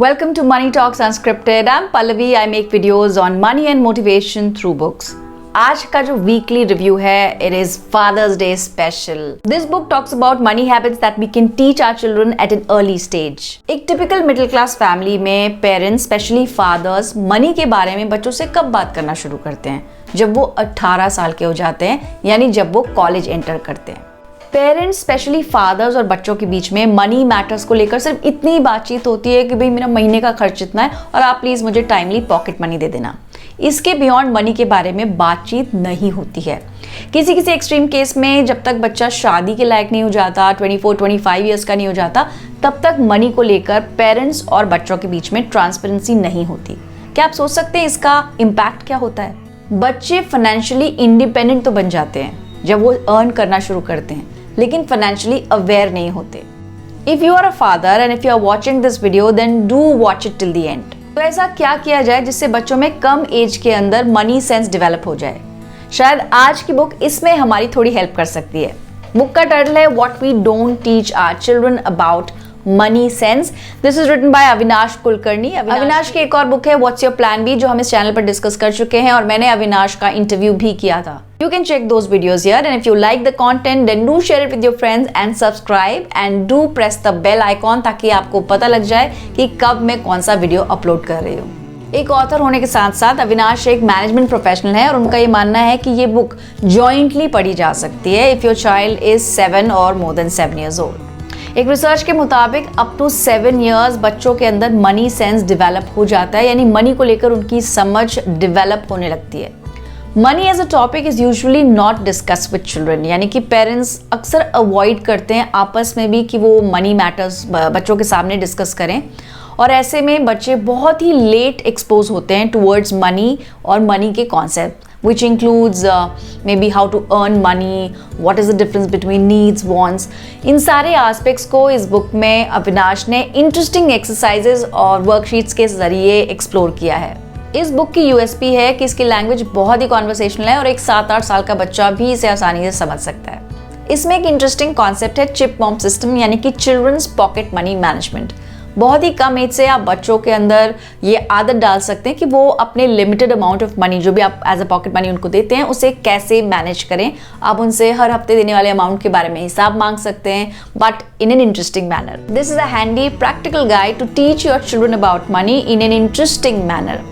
Welcome to Money Talks Unscripted. I'm Pallavi. I make videos on money and motivation through books. आज का जो weekly review है, it is Father's Day special. This book talks about money habits that we can teach our children at an early stage. एक typical middle class family में parents, specially fathers, money के बारे में बच्चों से कब बात करना शुरू करते हैं? जब वो 18 साल के हो जाते हैं, यानी जब वो कॉलेज एंटर करते हैं। पेरेंट्स, स्पेशली फादर्स और बच्चों के बीच में मनी मैटर्स को लेकर सिर्फ इतनी बातचीत होती है कि भाई मेरा महीने का खर्च इतना है और आप प्लीज़ मुझे टाइमली पॉकेट मनी दे देना। इसके बियॉन्ड मनी के बारे में बातचीत नहीं होती है। किसी किसी एक्सट्रीम केस में जब तक बच्चा शादी के लायक नहीं हो जाता, 24-25 ईयर्स का नहीं हो जाता, तब तक मनी को लेकर पेरेंट्स और बच्चों के बीच में ट्रांसपेरेंसी नहीं होती। क्या आप सोच सकते हैं इसका इम्पैक्ट क्या होता है? बच्चे फाइनेंशियली इंडिपेंडेंट तो बन जाते हैं जब वो अर्न करना शुरू करते हैं, लेकिन फाइनेंशियली अवेयर नहीं होते। If you are a father and if you are watching this video, then do watch it till the end. तो ऐसा क्या किया जाए जिससे बच्चों में कम एज के अंदर मनी सेंस डेवलप हो जाए? शायद आज की बुक इसमें हमारी थोड़ी हेल्प कर सकती है। बुक का टाइटल है what we don't teach our children about money sense. This is written by Avinash Kulkarni. Avinash की एक और बुक है व्हाट्स योर प्लान बी, जो हम इस चैनल पर डिस्कस कर चुके हैं और मैंने अविनाश का इंटरव्यू भी किया था। You can check those videos here, and if you like the content, then do share it with your friends and subscribe and do press the bell icon ताकि आपको पता लग जाए कि कब मैं कौन सा वीडियो अपलोड कर रही हूँ। एक ऑथर होने के साथ साथ अविनाश एक मैनेजमेंट प्रोफेशनल है और उनका ये मानना है कि ये बुक जॉइंटली पढ़ी जा सकती है इफ योर चाइल्ड इज 7 और मोर देन 7 years old। एक रिसर्च के मुताबिक अप टू 7 years बच्चों के अंदर मनी सेंस डेवलप हो जाता है, यानी मनी को लेकर उनकी समझ डेवलप होने लगती है। Money as a topic is usually not discuss with children, यानी कि पेरेंट्स अक्सर अवॉइड करते हैं आपस में भी कि वो मनी मैटर्स बच्चों के सामने डिस्कस करें, और ऐसे में बच्चे बहुत ही लेट एक्सपोज होते हैं टुवर्ड्स मनी और मनी के concept, which includes maybe how to earn money, what is the difference between needs, wants। इन सारे एस्पेक्ट्स को इस बुक में अविनाश ने इंटरेस्टिंग एक्सरसाइजेज और वर्कशीट्स के जरिए एक्सप्लोर किया है। इस बुक की यूएसपी है कि इसकी लैंग्वेज बहुत ही कॉन्वर्सेशनल है और एक 7-8 साल का बच्चा भी इसे आसानी से समझ सकता है। इसमें एक इंटरेस्टिंग कॉन्सेप्ट है चिप मॉम सिस्टम, यानी कि चिल्ड्रंस पॉकेट मनी मैनेजमेंट। बहुत ही कम एज से आप बच्चों के अंदर ये आदत डाल सकते हैं कि वो अपने लिमिटेड अमाउंट ऑफ मनी जो भी आप एज अ पॉकेट मनी उनको देते हैं उसे कैसे मैनेज करें। आप उनसे हर हफ्ते देने वाले अमाउंट के बारे में हिसाब मांग सकते हैं, but in an interesting manner. This is a handy practical guide to teach your children about money in an interesting manner.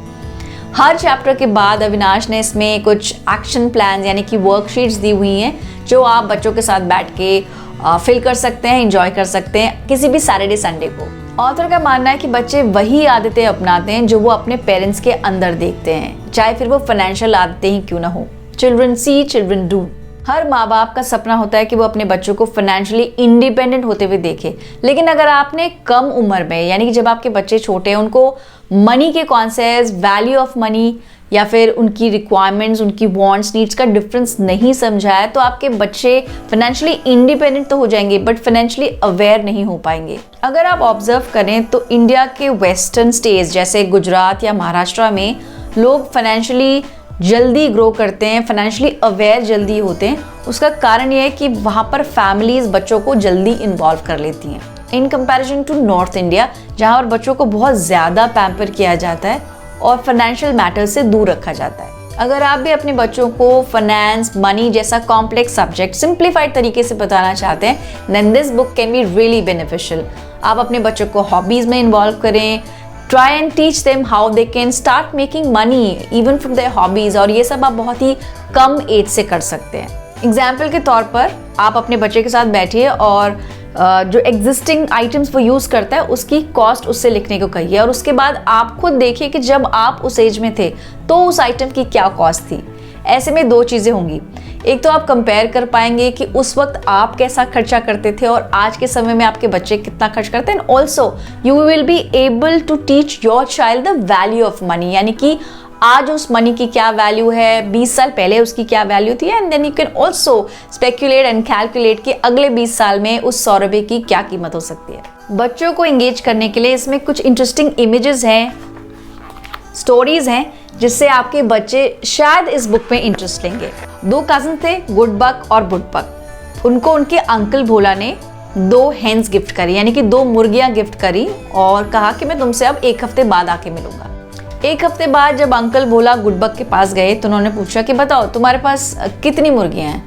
हर चैप्टर के बाद अविनाश ने इसमें कुछ एक्शन प्लान यानी कि वर्कशीट्स दी हुई हैं जो आप बच्चों के साथ बैठ के फिल कर सकते हैं, एंजॉय कर सकते हैं किसी भी सैटरडे संडे को। ऑथर का मानना है कि बच्चे वही आदतें अपनाते हैं जो वो अपने पेरेंट्स के अंदर देखते हैं, चाहे फिर वो फाइनेंशियल आदतें ही क्यों ना हो। Children see, children do. हर माँ बाप का सपना होता है कि वो अपने बच्चों को फाइनेंशियली इंडिपेंडेंट होते हुए देखे, लेकिन अगर आपने कम उम्र में, यानी कि जब आपके बच्चे छोटे हैं, उनको मनी के कॉन्सेप्ट्स, वैल्यू ऑफ मनी या फिर उनकी रिक्वायरमेंट्स, उनकी वांट्स, नीड्स का डिफरेंस नहीं समझाया, तो आपके बच्चे फाइनेंशियली इंडिपेंडेंट तो हो जाएंगे बट फाइनेंशियली अवेयर नहीं हो पाएंगे। अगर आप ऑब्जर्व करें तो इंडिया के वेस्टर्न स्टेट्स जैसे गुजरात या महाराष्ट्र में लोग फाइनेंशियली जल्दी ग्रो करते हैं, फाइनेंशियली अवेयर जल्दी होते हैं। उसका कारण यह है कि वहाँ पर फैमिलीज बच्चों को जल्दी इन्वॉल्व कर लेती हैं in comparison to North India, जहाँ पर बच्चों को बहुत ज़्यादा पैम्पर किया जाता है और फाइनेंशियल मैटर्स से दूर रखा जाता है। अगर आप भी अपने बच्चों को फाइनेंस, मनी जैसा कॉम्प्लेक्स सब्जेक्ट सिंप्लीफाइड तरीके से बताना चाहते हैं, then this book can be really beneficial. आप अपने बच्चों को हॉबीज़ में इन्वॉल्व करें, try and teach them how they can start making money even from their hobbies, और ये सब आप बहुत ही कम एज से कर सकते हैं। एग्जाम्पल के तौर पर आप अपने बच्चे के साथ बैठिए और जो एग्जिस्टिंग आइटम्स वो यूज़ करता है उसकी कॉस्ट उससे लिखने को कहिए, और उसके बाद आप खुद देखिए कि जब आप उस एज में थे तो उस आइटम की क्या कॉस्ट थी। ऐसे में 2 चीज़ें होंगी। एक तो आप कंपेयर कर पाएंगे कि उस वक्त आप कैसा खर्चा करते थे और आज के समय में आपके बच्चे कितना खर्च करते हैं। Also you will be able to teach your child the value of money, यानी कि आज उस मनी की क्या वैल्यू है, 20 साल पहले उसकी क्या वैल्यू थी, and then you can also speculate and calculate कि अगले 20 साल में उस 100 रुपये की क्या कीमत हो सकती है। बच्चों को एंगेज करने के लिए इसमें कुछ इंटरेस्टिंग इमेजेस हैं, स्टोरीज हैं, जिससे आपके बच्चे शायद इस बुक में इंटरेस्ट लेंगे। 2 कजिन थे, गुड बक और बुड बक। उनको उनके अंकल भोला ने 2 हेन्स गिफ्ट करी, यानी कि 2 मुर्गियां गिफ्ट करी और कहा कि मैं तुमसे अब 1 हफ्ते बाद आके मिलूंगा। 1 हफ्ते बाद जब अंकल भोला गुडबक के पास गए तो उन्होंने पूछा कि बताओ तुम्हारे पास कितनी मुर्गियां हैं।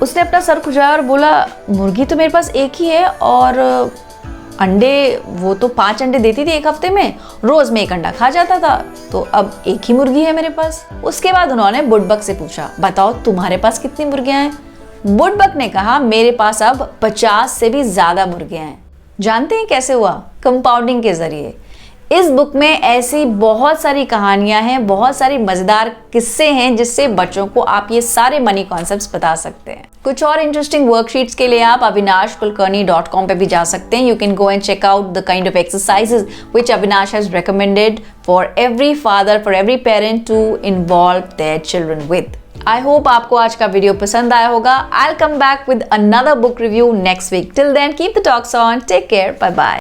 उसने अपना सर खुजाया और बोला मुर्गी तो मेरे पास 1 ही है और अंडे वो तो 5 अंडे देती थी 1 हफ्ते में, रोज में 1 अंडा खा जाता था, तो अब 1 ही मुर्गी है मेरे पास। उसके बाद उन्होंने बुडबक से पूछा बताओ तुम्हारे पास कितनी मुर्गियां हैं। बुडबक ने कहा मेरे पास अब 50 से भी ज्यादा मुर्गियां हैं। जानते हैं कैसे हुआ? कंपाउंडिंग के जरिए। इस बुक में ऐसी बहुत सारी कहानियां हैं, बहुत सारी मजेदार किस्से हैं जिससे बच्चों को आप ये सारे मनी कॉन्सेप्ट्स बता सकते हैं। कुछ और इंटरेस्टिंग वर्कशीट्स के लिए आप avinashkulkarni.com पे भी जा सकते हैं। You can go and check out the kind of exercises which Avinash has recommended for every father, for every parent to involve their children with. I hope आपको आज का वीडियो पसंद आया होगा। I will come back with another book review next week. Till then keep the talks on, take care, bye bye.